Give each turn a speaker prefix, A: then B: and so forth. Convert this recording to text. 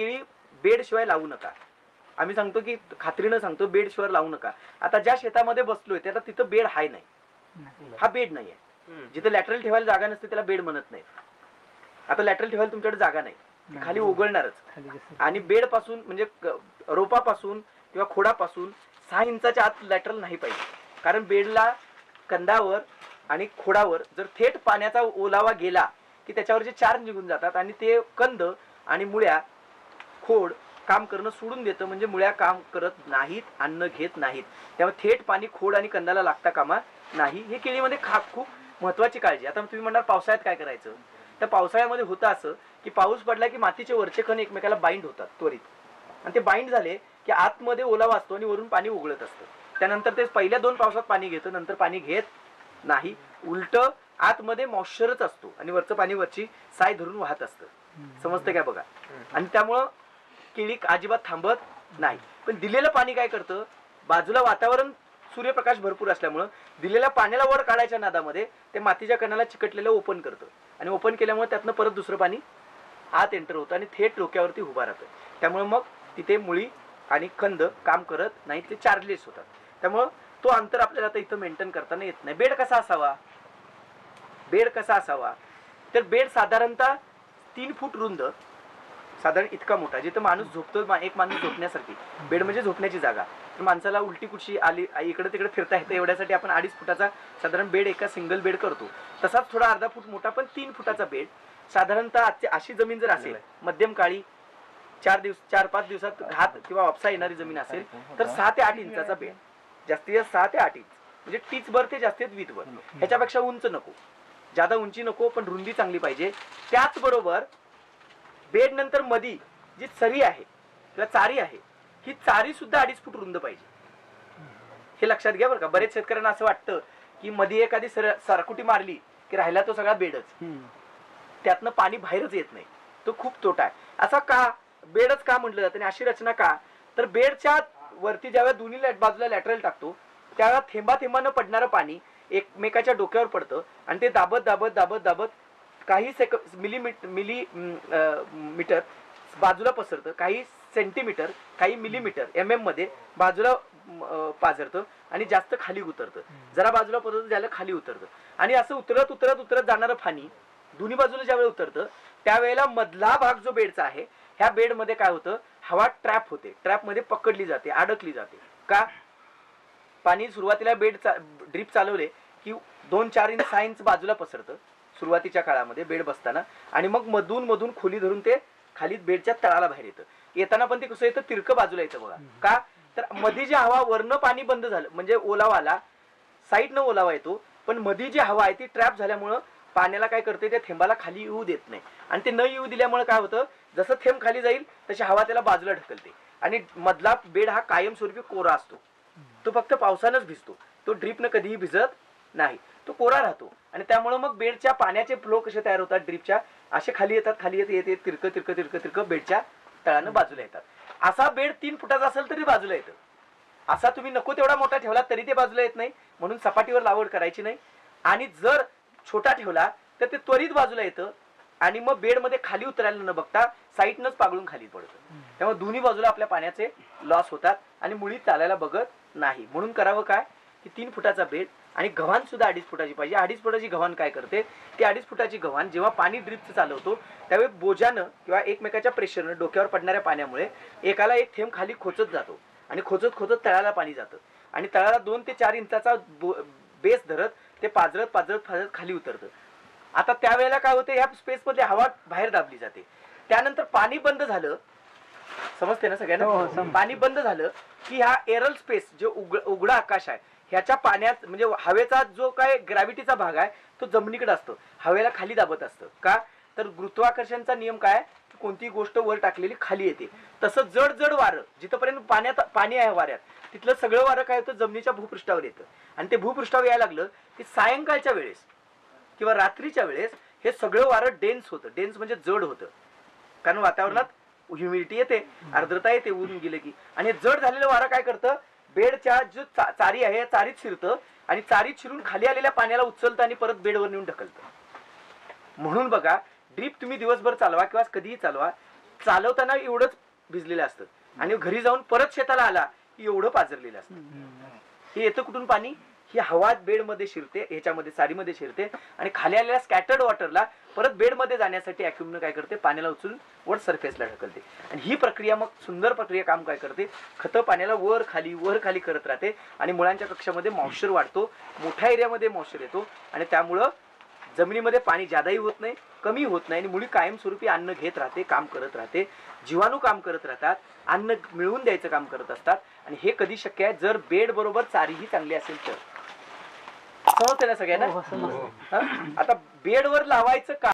A: केळी बेड शिवाय लावू नका. आम्ही सांगतो की खात्रीनं सांगतो बेड शिवाय लावू नका. आता ज्या शेतामध्ये बसलोय त्याला तिथं बेड हाय नाही, हा बेड नाहीये. जिथे लॅटरल ठेवायला जागा नसते त्याला बेड म्हणत नाही. आता लॅटरल ठेवायला तुमच्याकडे जागा नाही, खाली उघडणारच. आणि बेड पासून म्हणजे रोपापासून किंवा खोडापासून 6 इंचाच्या आत लॅटरल नाही पाहिजे. कारण बेडला कंदावर आणि खोडावर जर थेट पाण्याचा ओलावा गेला की त्याच्यावरचे चार्ज निघून जातात आणि ते कंद आणि मुळ्या खोड काम करणं सोडून देतं. म्हणजे मुळ्या काम करत नाहीत, अन्न घेत नाहीत. त्यामुळे थेट पाणी खोड आणि कंदाला लागता कामा नाही. हे केळीमध्ये खूप महत्वाची काळजी. आता तुम्ही म्हणणार पावसाळ्यात काय करायचं, तर पावसाळ्यामध्ये होतं असं की पाऊस पडला की मातीचे वरचे कण एकमेकाला बाइंड होतात त्वरित, आणि ते बाइंड झाले की आतमध्ये ओलावा असतो आणि वरून पाणी उघळत असतं. त्यानंतर ते पहिल्या 2 पावसात पाणी घेतं, नंतर पाणी घेत नाही. उलट आतमध्ये मॉइश्चरच असतो आणि वरचं पाणी वरची साय धरून वाहत असतं. समजतं काय बघा. आणि त्यामुळं केळी अजिबात थांबत नाही. पण दिलेलं पाणी काय करतं, बाजूला वातावरण सूर्यप्रकाश भरपूर असल्यामुळं दिलेल्या पाण्याला वर काढायच्या नादामध्ये ते मातीच्या कणाला चिकटलेलं ओपन करतं आणि ओपन केल्यामुळे त्यातनं परत दुसरं पाणी आत एंटर होतं आणि थेट डोक्यावरती उभा राहतं. त्यामुळे मग तिथे मुळी आणि कंद काम करत नाही, ते चार्जलेस होतात. त्यामुळं तो अंतर आपल्याला आता इथं मेंटेन करताना येत नाही. बेड कसा असावा, बेड कसा असावा तर बेड साधारणतः 3 फूट रुंद, साधारण इतका मोठा, जिथं माणूस झोपतो, एक माणूस झोपण्यासारखी. बेड म्हणजे झोपण्याची जागा. तर माणसाला उलटी कुशी आली इकडे तिकडे फिरता येतं एवढ्यासाठी आपण 2.5 फुटाचा साधारण बेड एका सिंगल बेड करतो. तसाच थोडा अर्धा फूट मोठा पण 3 फुटाचा बेड साधारणतः अशी जमीन जर असेल मध्यम काळी 4-5 दिवसात घात किंवा वापसा येणारी जमीन असेल तर 6 ते 8 इंचाचा बेड, जास्तीत जास्त 6 ते 8 इंच, म्हणजे टीचभर ते जास्तीत वीतभर. ह्याच्यापेक्षा उंच नको, ज्यादा उंची नको, पण रुंदी चांगली पाहिजे. त्याचबरोबर बेड नंतर मधी जी चरी आहे किंवा चारी आहे, ही चारी सुद्धा 2.5 फूट रुंद पाहिजे. हे लक्षात घ्या बरं का. बरेच शेतकऱ्यांना असं वाटतं की मध्ये एखादी सरकुटी मारली की राहिला तो सगळा बेडच, त्यातनं पाणी बाहेरच येत नाही. तो खूप तोटा आहे. असा का बेडच का म्हटलं जातं आणि अशी रचना का, तर बेडच्या वरती ज्यावेळेस दोन्ही बाजूला लॅटरल टाकतो त्यावेळेला थेंबा थेंबानं पडणारं पाणी एकमेकाच्या डोक्यावर पडतं आणि ते दाबत दाबत दाबत दाबत काही मिलीमीटर बाजूला पसरतं, काही सेंटीमीटर, काही मिलीमीटर MM मध्ये बाजूला पाझरतं आणि जास्त खाली उतरतं. जरा बाजूला पसरतं ज्याला खाली उतरतं. आणि असं उतरत उतरत उतरत जाणारं पाणी दोन्ही बाजूला ज्यावेळेला उतरतं त्यावेळेला मधला भाग जो बेडचा आहे, ह्या बेडमध्ये काय होतं, हवा ट्रॅप होते, ट्रॅपमध्ये पकडली जाते, अडकली जाते. का, पाणी सुरुवातीला ड्रीप चालवले की 2-4 इंच 6 इंच बाजूला पसरतं सुरुवातीच्या काळामध्ये बेड बसताना, आणि मग मधून मधून खोली धरून ते खाली बेडच्या तळाला बाहेर येतं. येताना पण ते कसं येतं, तिरकं बाजूला येतं बघा. का, तर मध्ये जी हवा वरनं पाणी बंद झालं म्हणजे ओलावा आला, साईडनं ओलावा येतो, पण मध्ये जी हवा आहे ती ट्रॅप झाल्यामुळं पाण्याला काय करते, त्या थेंबाला खाली येऊ देत नाही. आणि ते न येऊ दिल्यामुळे काय होतं, जसं थेंब खाली जाईल तशी हवा त्याला बाजूला ढकलते आणि मधला बेड हा कायमस्वरूपी कोरा असतो. तो फक्त पावसानंच भिजतो, तो ड्रीपनं कधीही भिजत नाही, तो कोरा राहतो. आणि त्यामुळे मग बेडच्या पाण्याचे फ्लो कसे तयार होतात, ड्रीपच्या असे खाली येतात, खाली येते तिरकं तिरकं तिरकं तिरकं बेडच्या तळानं बाजूला येतात. असा बेड 3 फुटाचा असेल तरी बाजूला येतं. असा तुम्ही नको तेवढा मोठा ठेवला तरी ते बाजूला येत नाही, म्हणून सपाटीवर लागवड करायची नाही. आणि जर छोटा ठेवला तर ते त्वरित बाजूला येतं आणि मग बेडमध्ये खाली उतरायला न बघता साईडनंच पागळून खाली पडतं. त्यामुळे दोन्ही बाजूला आपल्या पाण्याचे लॉस होतात आणि मुळी चालायला बघत नाही. म्हणून करावं काय की 3 फुटाचा बेड, आणि गव्हाण सुद्धा 2.5 फुटाची पाहिजे. 2.5 फुटाची गव्हाण काय करते, ती 2.5 फुटाची गव्हाण जेव्हा पाणी ड्रिपचं चालवतो त्यावेळी बोजानं किंवा एकमेकाच्या प्रेशरनं डोक्यावर पडणाऱ्या पाण्यामुळे एकाला एक थेंब खाली खोचत जातो आणि खोचत खोचत तळाला पाणी जातं आणि तळाला 2 ते 4 इंचाचा बेस धरत ते पाजरत पाजरत पाजरत खाली उतरतं. आता त्यावेळेला काय होतं, ह्या स्पेसमध्ये हवा बाहेर दाबली जाते. त्यानंतर पाणी बंद झालं, समजते ना सगळ्यांना, पाणी बंद झालं की हा एरल स्पेस जो उघडा आकाश आहे ह्याच्या पाण्यात म्हणजे हवेचा जो काय ग्रॅव्हिटीचा भाग आहे तो जमिनीकडे असतो, हवेला खाली दाबत असतं. का, तर गुरुत्वाकर्षणचा नियम काय, कोणतीही गोष्ट वर टाकलेली खाली येते. तसं जड जड वारं जिथपर्यंत पाणी आहे वाऱ्यात तिथलं सगळं वारं काय होतं, जमिनीच्या भूपृष्ठावर येतं. आणि ते भूपृष्ठावर यायला लागलं की सायंकाळच्या वेळेस किंवा रात्रीच्या वेळेस हे सगळं वारं डेन्स होतं. डेन्स म्हणजे जड होतं, कारण वातावरणात ह्युमिडिटी येते, आर्द्रता येते ऊन गेले की. आणि जड झालेलं वारं काय करतं, बेडच्या जो चारी आहे चारीत शिरतं आणि चारीत शिरून खाली आलेल्या पाण्याला उचलतं आणि परत बेडवर नेऊन ढकलतं. म्हणून बघा, ड्रीप तुम्ही दिवसभर चालवा किंवा कधीही चालवा, चालवताना एवढंच भिजलेलं असतं आणि घरी जाऊन परत शेताला आला की एवढं पाजरलेलं असतं. हे येतं कुठून पाणी? ही हवा बेडमध्ये शिरते, ह्याच्यामध्ये साडीमध्ये शिरते आणि खाली आलेल्या स्कॅटर्ड वॉटरला परत बेडमध्ये जाण्यासाठी अॅक्युमनं काय करते, पाण्याला उचलून वर सरफेसला ढकलते. आणि ही प्रक्रिया मग सुंदर प्रक्रिया काम काय करते, खतं पाण्याला वर खाली करत राहते आणि मुळांच्या कक्षामध्ये मॉइश्चर वाढतो, मोठ्या एरियामध्ये मॉइश्चर येतो आणि त्यामुळं जमिनीमध्ये पाणी जादाही होत नाही, कमी होत नाही आणि मुळी कायमस्वरूपी अन्न घेत राहते, काम करत राहते, जीवाणू काम करत राहतात, अन्न मिळवून द्यायचं काम करत असतात. आणि हे कधी शक्य आहे, जर बेड बरोबर चारीही चांगली असेल तर. समजते ना सगळ्यांना? आता बेडवर लावायचं का